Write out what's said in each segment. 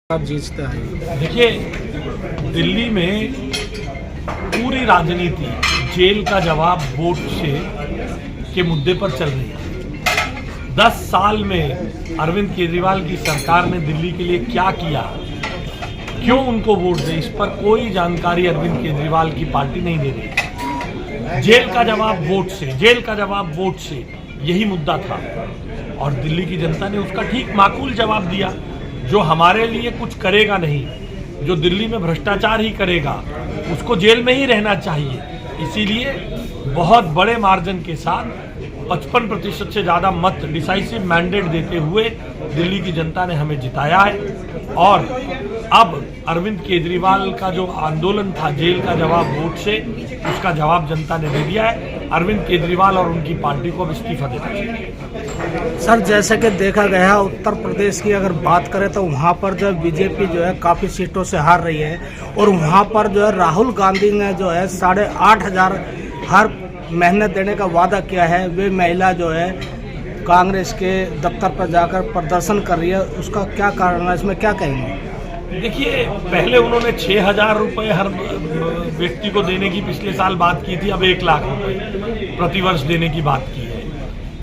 जीतता है। देखिए, दिल्ली में पूरी राजनीति जेल का जवाब वोट से के मुद्दे पर चल रही है। 10 साल में अरविंद केजरीवाल की सरकार ने दिल्ली के लिए क्या किया, क्यों उनको वोट दें, इस पर कोई जानकारी अरविंद केजरीवाल की पार्टी नहीं दे रही। जेल का जवाब वोट से, जेल का जवाब वोट से, यही मुद्दा था और दिल्ली की जनता ने उसका ठीक माकूल जवाब दिया। जो हमारे लिए कुछ करेगा नहीं, जो दिल्ली में भ्रष्टाचार ही करेगा, उसको जेल में ही रहना चाहिए। इसीलिए बहुत बड़े मार्जिन के साथ 55% से ज़्यादा मत, डिसाइसिव मैंडेट देते हुए दिल्ली की जनता ने हमें जिताया है। और अब अरविंद केजरीवाल का जो आंदोलन था जेल का जवाब वोट से, उसका जवाब जनता ने दे दिया है। अरविंद केजरीवाल और उनकी पार्टी को अब इस्तीफा देना चाहिए। सर, जैसे कि देखा गया है उत्तर प्रदेश की अगर बात करें तो वहाँ पर जो बीजेपी जो है काफ़ी सीटों से हार रही है और वहाँ पर जो है राहुल गांधी ने जो है 8,500 हर महीने देने का वादा किया है। वे महिला जो है कांग्रेस के दफ्तर पर जाकर प्रदर्शन कर रही है, उसका क्या कारण है, इसमें क्या कहेंगे? देखिए, पहले उन्होंने 6,000 रुपये हर व्यक्ति को देने की पिछले साल बात की थी, अब 1 लाख रुपये प्रतिवर्ष देने की बात की है।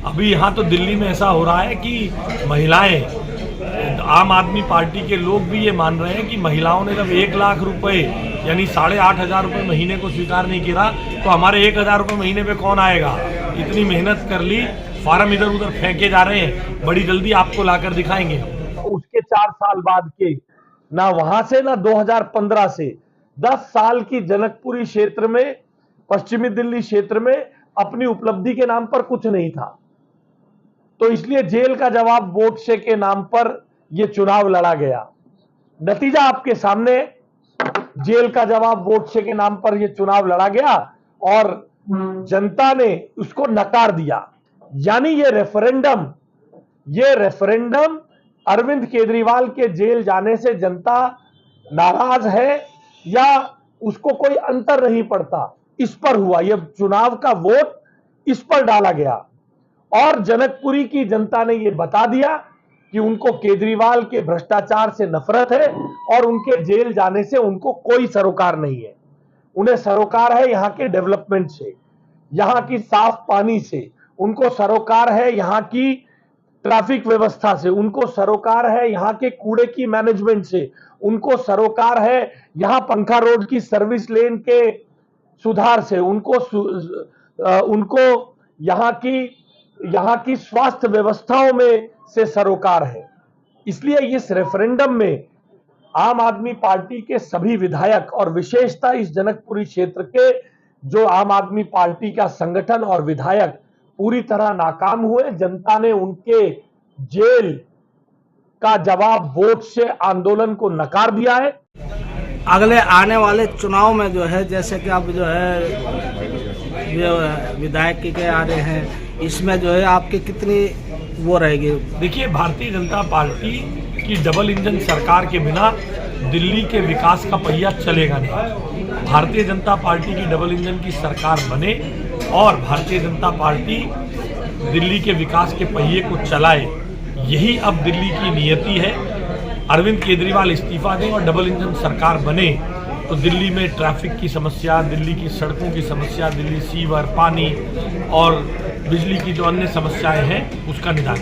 अभी यहाँ तो दिल्ली में ऐसा हो रहा है कि महिलाएं, आम आदमी पार्टी के लोग भी ये मान रहे हैं कि महिलाओं ने जब 1 लाख रुपये यानी 8,500 रुपये महीने को स्वीकार नहीं किया तो हमारे 1,000 रुपये महीने पे कौन आएगा। इतनी मेहनत कर ली, फार्म इधर उधर फेंके जा रहे हैं, बड़ी जल्दी आपको लाकर दिखाएंगे। उसके 4 साल बाद के, ना वहां से ना 2015 से 10 साल की जनकपुरी क्षेत्र में, पश्चिमी दिल्ली क्षेत्र में अपनी उपलब्धि के नाम पर कुछ नहीं था। तो इसलिए जेल का जवाब वोट से के नाम पर यह चुनाव लड़ा गया। नतीजा आपके सामने, जेल का जवाब वोट से के नाम पर यह चुनाव लड़ा गया और जनता ने उसको नकार दिया। यानी ये रेफरेंडम अरविंद केजरीवाल के जेल जाने से जनता नाराज है या उसको कोई अंतर नहीं पड़ता, इस पर हुआ। यह चुनाव का वोट इस पर डाला गया और जनकपुरी की जनता ने यह बता दिया कि उनको केजरीवाल के भ्रष्टाचार से नफरत है और उनके जेल जाने से उनको कोई सरोकार नहीं है। उन्हें सरोकार है यहाँ के डेवलपमेंट से, यहाँ की साफ पानी से, उनको सरोकार है यहाँ की ट्रैफिक व्यवस्था से, उनको सरोकार है यहाँ के कूड़े की मैनेजमेंट से, उनको सरोकार है यहाँ पंखा रोड की सर्विस लेन के सुधार से, उनको यहाँ की स्वास्थ्य व्यवस्थाओं में से सरोकार है। इसलिए इस रेफरेंडम में आम आदमी पार्टी के सभी विधायक और विशेषता इस जनकपुरी क्षेत्र के जो आम आदमी पार्टी का संगठन और विधायक पूरी तरह नाकाम हुए। जनता ने उनके जेल का जवाब वोट से आंदोलन को नकार दिया है। अगले आने वाले चुनाव में जो है, जैसे कि अब जो है विधायक के आ रहे हैं, इसमें जो है आपकी कितनी वो रहेगी? देखिए, भारतीय जनता पार्टी की डबल इंजन सरकार के बिना दिल्ली के विकास का पहिया चलेगा नहीं। भारतीय जनता पार्टी की डबल इंजन की सरकार बने और भारतीय जनता पार्टी दिल्ली के विकास के पहिए को चलाए, यही अब दिल्ली की नियति है। अरविंद केजरीवाल इस्तीफा दें और डबल इंजन सरकार बने तो दिल्ली में ट्रैफिक की समस्या, दिल्ली की सड़कों की समस्या, दिल्ली सीवर, पानी और बिजली की जो अन्य समस्याएं हैं उसका निदान।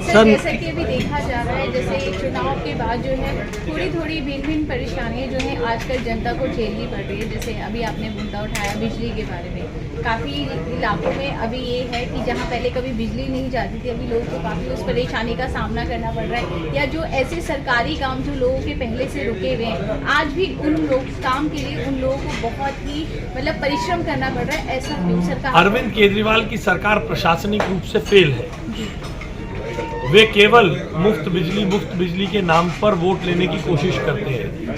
सर, जैसा कि अभी देखा जा रहा है, जैसे चुनाव के बाद जो है थोड़ी भिन्न परेशानियां जो है आजकल जनता को झेलनी पड़ रही है। जैसे अभी आपने मुद्दा उठाया बिजली के बारे में, काफ़ी इलाकों में अभी ये है कि जहां पहले कभी बिजली नहीं जाती थी, अभी लोगों को काफ़ी उस परेशानी का सामना करना पड़ रहा है। या जो ऐसे सरकारी काम जो लोगों के पहले से रुके हुए हैं, आज भी उन काम के लिए उन लोगों को बहुत ही परिश्रम करना पड़ रहा है। ऐसा क्यों? सरकार, अरविंद केजरीवाल की सरकार प्रशासनिक रूप से फेल है। वे केवल मुफ्त बिजली के नाम पर वोट लेने की कोशिश करते हैं।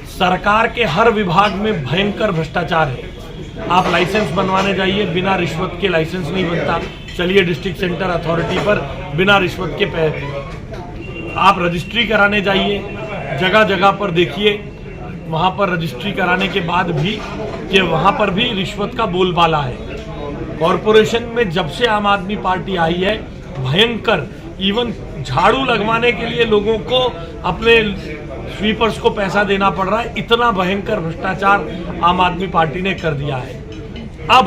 सरकार के हर विभाग में भयंकर भ्रष्टाचार है। आप लाइसेंस बनवाने जाइए, बिना रिश्वत के लाइसेंस नहीं बनता। चलिए डिस्ट्रिक्ट सेंटर अथॉरिटी पर, बिना रिश्वत के आप रजिस्ट्री कराने जाइए, जगह जगह पर देखिए, वहाँ पर रजिस्ट्री कराने के बाद भी कि वहाँ पर भी रिश्वत का बोलबाला है। कॉरपोरेशन में जब से आम आदमी पार्टी आई है, भयंकर, इवन झाड़ू लगवाने के लिए लोगों को अपने स्वीपर्स को पैसा देना पड़ रहा है। इतना भयंकर भ्रष्टाचार आम आदमी पार्टी ने कर दिया है। अब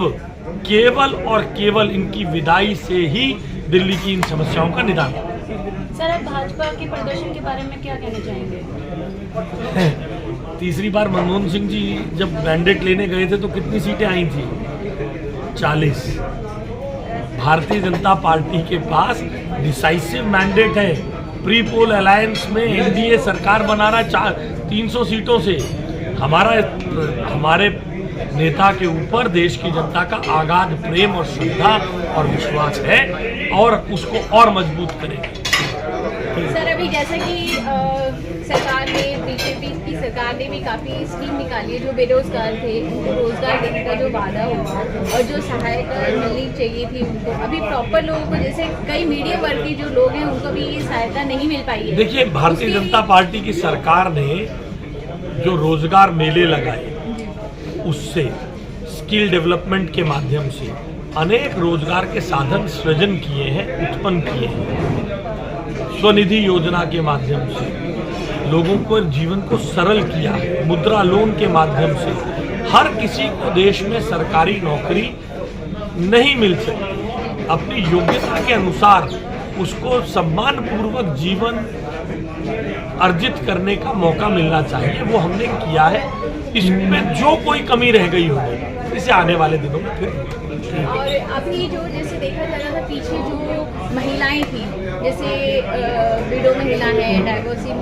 केवल और केवल इनकी विदाई से ही दिल्ली की इन समस्याओं का निदान है। सर, आप भाजपा के प्रदर्शन के बारे में क्या कहना चाहेंगे? तीसरी बार मनमोहन सिंह जी जब मैंडेट लेने गए थे तो कितनी सीटें आई थी? 40। भारतीय जनता पार्टी के पास डिसाइसिव मैंडेट है। प्री पोल अलायंस में एनडीए सरकार बना रहा है 300 सीटों से। हमारे नेता के ऊपर देश की जनता का आगाध प्रेम और श्रद्धा और विश्वास है और उसको और मजबूत करेंगे। सर, अभी जैसा कि सरकार ने, बीजेपी की सरकार ने भी काफ़ी स्कीम निकाली है। जो बेरोजगार थे उनको रोजगार देने का जो वादा हुआ और जो सहायता मिलनी चाहिए थी उनको, अभी प्रॉपर लोगों को, जैसे कई मीडियम वर्ग के जो लोग हैं उनको भी ये सहायता नहीं मिल पाई है। देखिए, भारतीय जनता पार्टी की सरकार ने जो रोजगार मेले लगाए उससे स्किल डेवलपमेंट के माध्यम से अनेक रोजगार के साधन सृजन किए हैं, उत्पन्न किए हैं। स्वनिधि योजना के माध्यम से लोगों को जीवन को सरल किया है। मुद्रा लोन के माध्यम से हर किसी को देश में सरकारी नौकरी नहीं मिल सकती, अपनी योग्यता के अनुसार उसको सम्मानपूर्वक जीवन अर्जित करने का मौका मिलना चाहिए, वो हमने किया है। इसमें जो कोई कमी रह गई होगी इसे आने वाले दिनों में फिर। और अभी जो जैसे देखा जा रहा था पीछे जो महिलाएं थी, जैसे विडो महिला है, डाइवोर्सी है,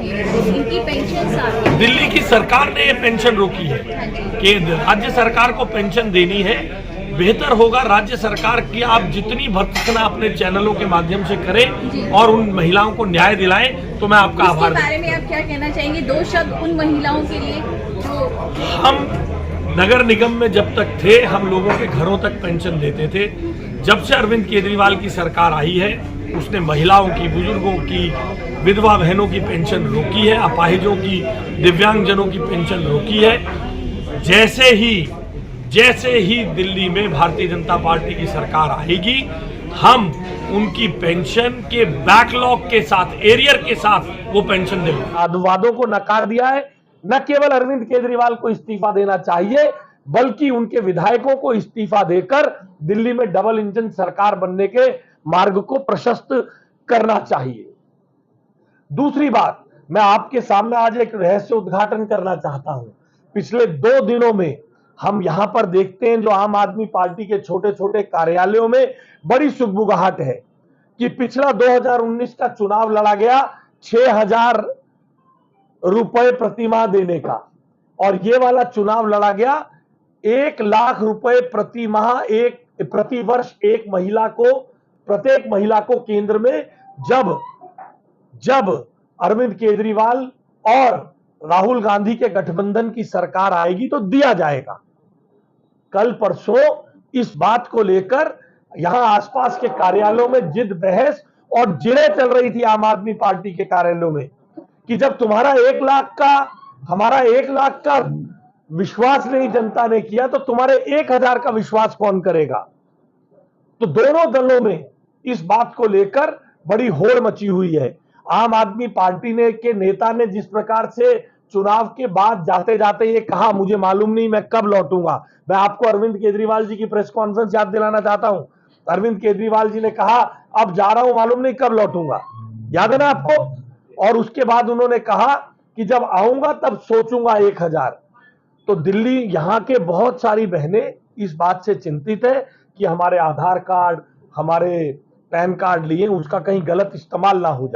इनकी पेंशन दिल्ली की सरकार ने ये पेंशन रोकी है कि राज्य सरकार को पेंशन देनी है। बेहतर होगा राज्य सरकार की आप जितनी भर्त्सना अपने चैनलों के माध्यम से करें और उन महिलाओं को न्याय दिलाएं, तो मैं आपका आभार। इसके बारे में आप क्या कहना चाहेंगे? 2 शब्द उन महिलाओं के लिए जो हम नगर निगम में जब तक थे, हम लोगों के घरों तक पेंशन देते थे। जब से अरविंद केजरीवाल की सरकार आई है, उसने महिलाओं की, बुजुर्गों की, विधवा बहनों की पेंशन रोकी है, अपाहिजों की, दिव्यांगजनों की पेंशन रोकी है। जैसे ही दिल्ली में भारतीय जनता पार्टी की सरकार आएगी, हम उनकी पेंशन के बैकलॉग के साथ, एरियर के साथ वो पेंशन देंगे। वादों को नकार दिया है। न केवल अरविंद केजरीवाल को इस्तीफा देना चाहिए, बल्कि उनके विधायकों को इस्तीफा देकर दिल्ली में डबल इंजन सरकार बनने के मार्ग को प्रशस्त करना चाहिए। दूसरी बात, मैं आपके सामने आज एक रहस्य उद्घाटन करना चाहता हूं। पिछले 2 दिनों में हम यहां पर देखते हैं जो आम आदमी पार्टी के छोटे छोटे कार्यालयों में बड़ी सुगबुगाहट है कि पिछला 2019 का चुनाव लड़ा गया 6,000 रुपए प्रतिमाह देने का, और ये वाला चुनाव लड़ा गया 1 लाख रुपए प्रतिमाह, प्रतिवर्ष एक महिला को, प्रत्येक महिला को केंद्र में जब अरविंद केजरीवाल और राहुल गांधी के गठबंधन की सरकार आएगी तो दिया जाएगा। कल परसों इस बात को लेकर यहां आसपास के कार्यालयों में जिद बहस और जिड़े चल रही थी आम आदमी पार्टी के कार्यालयों में कि जब तुम्हारा 1 लाख का, हमारा 1 लाख का विश्वास नहीं जनता ने किया तो तुम्हारे 1,000 का विश्वास कौन करेगा। तो दोनों दलों में इस बात को लेकर बड़ी होड़ मची हुई है। आम आदमी पार्टी ने के नेता ने जिस प्रकार से चुनाव के बाद जाते जाते ये कहा, मुझे मालूम नहीं मैं कब लौटूंगा। मैं आपको अरविंद केजरीवाल जी की प्रेस कॉन्फ्रेंस याद दिलाना चाहता हूं। अरविंद केजरीवाल जी ने कहा अब जा रहा हूं, मालूम नहीं कब लौटूंगा, याद है ना आपको। और उसके बाद उन्होंने कहा कि जब आऊंगा तब सोचूंगा 1,000। तो दिल्ली यहां के बहुत सारी बहनें इस बात से चिंतित है कि हमारे आधार कार्ड, हमारे पैन कार्ड लिए उसका कहीं गलत इस्तेमाल ना हो जाए।